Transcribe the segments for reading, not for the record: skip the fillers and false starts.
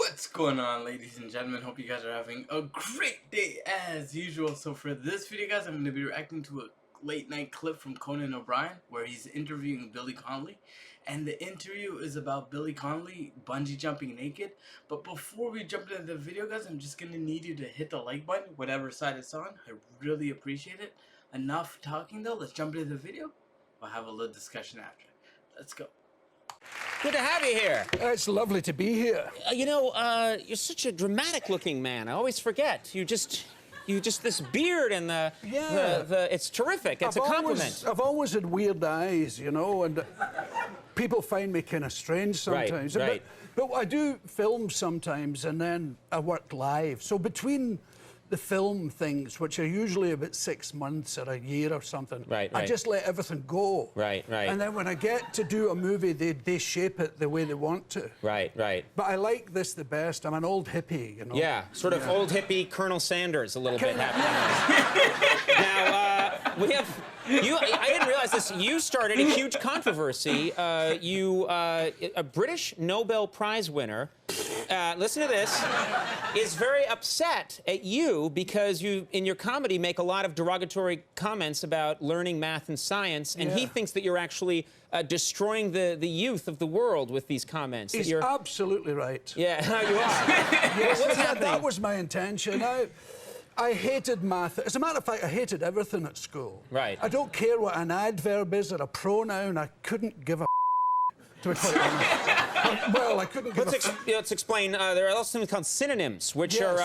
What's going on, ladies and gentlemen? Hope you guys are having a great day as usual. So for this video, guys, I'm going to be reacting to a late night clip from Conan O'Brien where he's interviewing Billy Connolly, and the interview is about Billy Connolly bungee jumping naked. But before we jump into the video, guys, I'm just going to need you to hit the like button, whatever side it's on. I really appreciate it. Enough talking though, let's jump into the video. We'll have a little discussion after. Let's go. Good to have you here. It's lovely to be here. You're such a dramatic-looking man. I always forget. You just this beard and the it's terrific. It's a compliment. I've always had weird eyes, you know, and people find me kind of strange sometimes. Right. But I do film sometimes, and then I work live. So between the film things, which are usually about 6 months or a year or something, I just let everything go. Right. And then when I get to do a movie, they shape it the way they want to. Right. But I like this the best. I'm an old hippie, you know. Yeah, sort of old hippie Colonel Sanders a little bit happening. Now, we have... I didn't realize this. You started a huge controversy. A British Nobel Prize winner, listen to this, is very upset at you because you, in your comedy, make a lot of derogatory comments about learning math and science, and he thinks that you're actually destroying the youth of the world with these comments. He's absolutely right. Yeah, you are. Yes, what's happening? That was my intention. I hated math. As a matter of fact, I hated everything at school. Right. I don't care what an adverb is or a pronoun. I couldn't give a to be quite honest. Well, I couldn't give Let's explain. There are also things called synonyms, which are words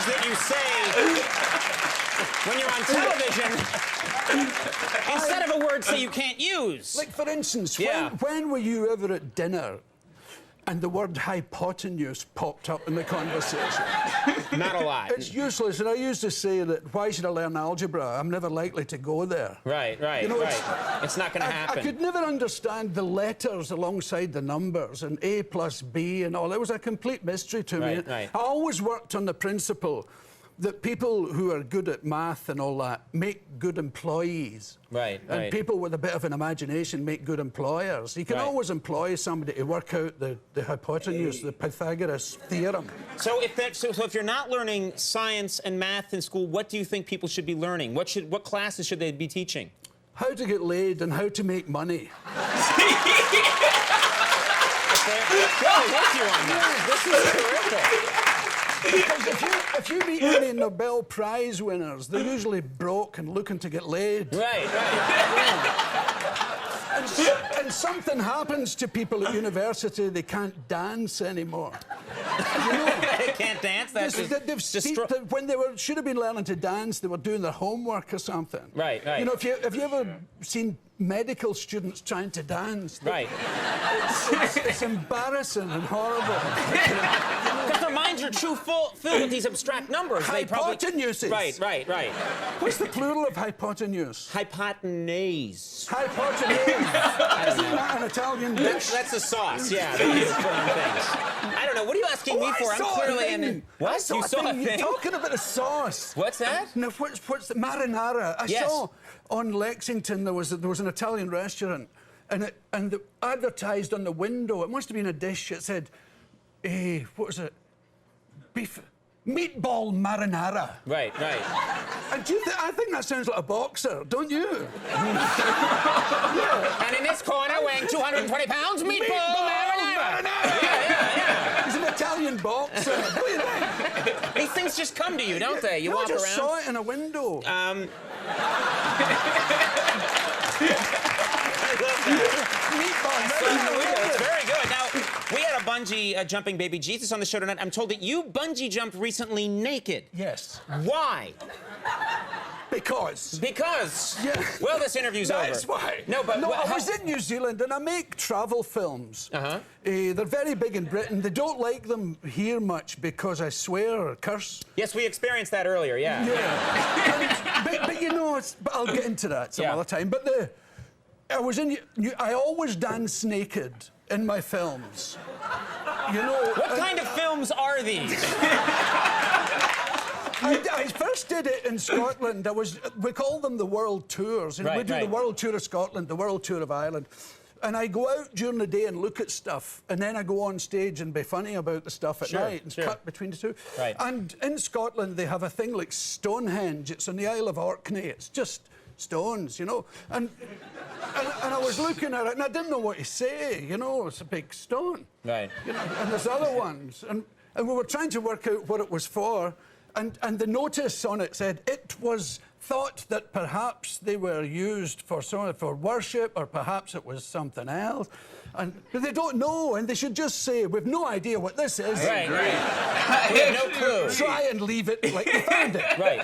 that you say when you're on television instead of a word that you can't use. Like, for instance, when were you ever at dinner and the word hypotenuse popped up in the conversation? Not a lot. It's useless, and I used to say that, why should I learn algebra? I'm never likely to go there. Right. You know, it's not going to happen. I could never understand the letters alongside the numbers, and A plus B and all. It was a complete mystery to me. Right. I always worked on the principle that people who are good at math and all that make good employees. And people with a bit of an imagination make good employers. You can always employ somebody to work out the hypotenuse, the Pythagoras theorem. So if you're not learning science and math in school, what do you think people should be learning? What classes should they be teaching? How to get laid and how to make money. This is terrific. Because if you meet any Nobel Prize winners, they're usually broke and looking to get laid. And something happens to people at university, they can't dance anymore. You know, they can't dance? When they should have been learning to dance, they were doing their homework or something. Right. You know, have you ever seen medical students trying to dance? It's embarrassing and horrible. Because their minds are filled with these abstract numbers. Hypotenuses. Right. What's the plural of hypotenuse? Hypotenuse. Hypotenuse. Isn't that an Italian dish? That's a sauce, yeah. They use it for things. I don't know. What are you asking me for? I'm clearly in. What? You saw a thing? You're talking about a sauce. What's that? No, what's the marinara? I saw on Lexington there was an Italian restaurant, and the advertised on the window. It must have been a dish. It said, what was it? Beef. Meatball marinara. Right. And I think that sounds like a boxer, don't you? And in this corner, weighing 220 pounds, meatball marinara. Yeah. He's an Italian boxer. What do you think? These things just come to you, don't they? You walk around. I just saw it in a window. It's very good. Now, we had a bungee jumping baby Jesus on the show tonight. I'm told that you bungee jumped recently naked. Yes. Why? Because. Yeah. Well, this interview's over. That's why. No, I was in New Zealand and I make travel films. They're very big in Britain. They don't like them here much because I swear or curse. Yes, we experienced that earlier, but you know, but I'll get into that some other time. But I always dance naked in my films. You know. What kind of films are these? I first did it in Scotland. We call them the world tours. And we do the world tour of Scotland, the world tour of Ireland. And I go out during the day and look at stuff, and then I go on stage and be funny about the stuff at night and cut between the two. Right. And in Scotland, they have a thing like Stonehenge. It's on the Isle of Orkney. It's just stones, you know. And I was looking at it, and I didn't know what to say, you know. It's a big stone. Right. You know, and there's other ones. And we were trying to work out what it was for, and the notice on it said it was thought that perhaps they were used for worship, or perhaps it was something else. But they don't know, and they should just say, we've no idea what this is. Right. We have no clue. Try and leave it like they found it. Right.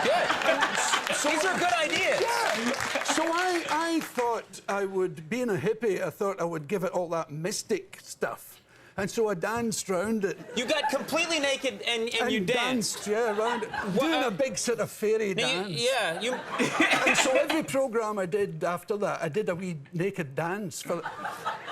Good. So these are good ideas. Yeah. So I thought I would, being a hippie, I thought I would give it all that mystic stuff. And so I danced round it. You got completely naked and you danced. Yeah, around it. Doing a big sort of fairy dance. And so every programme I did after that, I did a wee naked dance.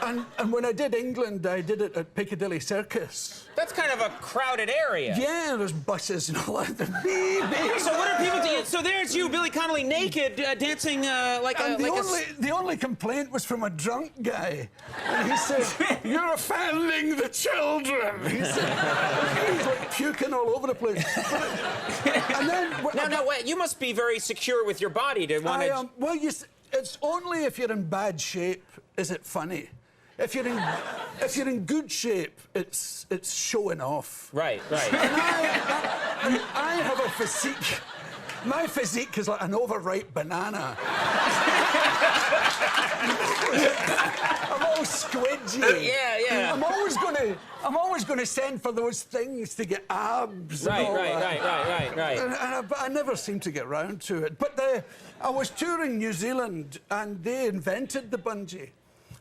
And when I did England, I did it at Piccadilly Circus. That's kind of a crowded area. Yeah, there's buses and all that. So what are people doing? So there's you, Billy Connolly, naked, dancing the only complaint was from a drunk guy. And he said, "You're offending the children." He said, he's like puking all over the place. And then... No, wait, you must be very secure with your body to want to... Well, it's only if you're in bad shape is it funny. If you're in good shape, it's showing off. Right. And I have a physique. My physique is like an overripe banana. I'm all squidgy. Yeah. I'm always gonna send for those things to get abs. Right. And I never seem to get round to it. But I was touring New Zealand, and they invented the bungee.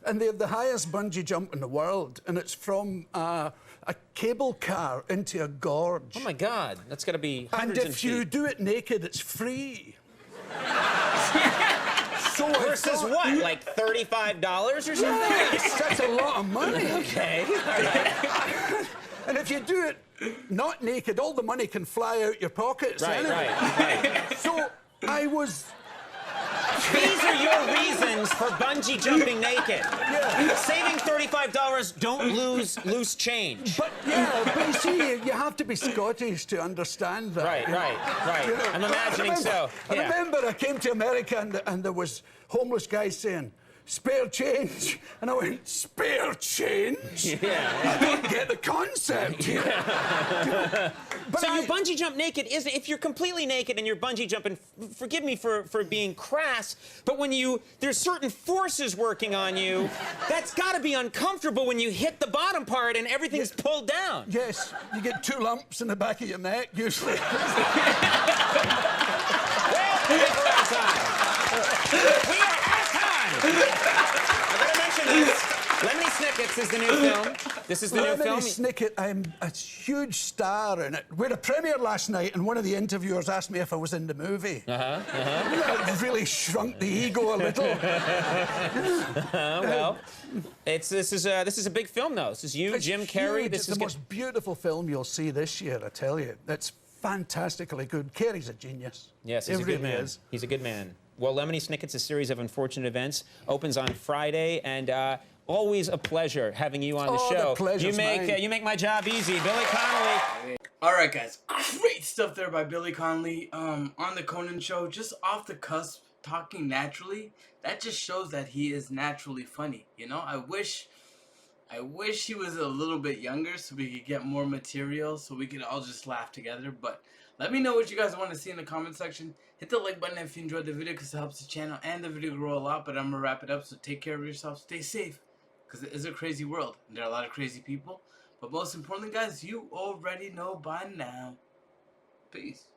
And they have the highest bungee jump in the world, and it's from a cable car into a gorge. Oh my God, that's got to be hundreds and if you do it naked, it's free. So versus what, like $35 or something? Yes, that's a lot of money. Okay. All right. And if you do it not naked, all the money can fly out your pockets. Right. So I was... These are your reasons for bungee jumping naked. Yeah. Saving $35, don't lose loose change. But you see, you have to be Scottish to understand that. Right. You know, I'm imagining so. I remember I came to America and there was homeless guys saying, "Spare change," and I went, "Spare change?" Yeah. I don't get the concept. But so you bungee jump naked, isn't it? If you're completely naked and you're bungee jumping, forgive me for being crass, but when there's certain forces working on you, that's got to be uncomfortable when you hit the bottom part and everything's pulled down. Yes, you get 2 lumps in the back of your neck, usually. Well, we're out of time. We are out of time. I gotta mention this. Lemony Snicket's is the new film. This is the new film. Lemony Snicket, I'm a huge star in it. We had a premiere last night, and one of the interviewers asked me if I was in the movie. It really shrunk the ego a little. Well, this is a big film, though. This is you, Jim Carrey. Huge. This is the most beautiful film you'll see this year, I tell you. It's fantastically good. Carrey's a genius. Yes, he's a good man. He's a good man. Well, Lemony Snicket's A Series of Unfortunate Events opens on Friday, and always a pleasure having you on the show. The pleasure's mine. You make my job easy, Billy Connolly. All right, guys, great stuff there by Billy Connolly on the Conan show, just off the cusp, talking naturally. That just shows that he is naturally funny. You know, I wish he was a little bit younger so we could get more material, so we could all just laugh together. But let me know what you guys want to see in the comment section. Hit the like button if you enjoyed the video, because it helps the channel and the video grow a lot. But I'm gonna wrap it up, so take care of yourself, stay safe, because it is a crazy world and there are a lot of crazy people. But most importantly, guys, you already know by now. Peace.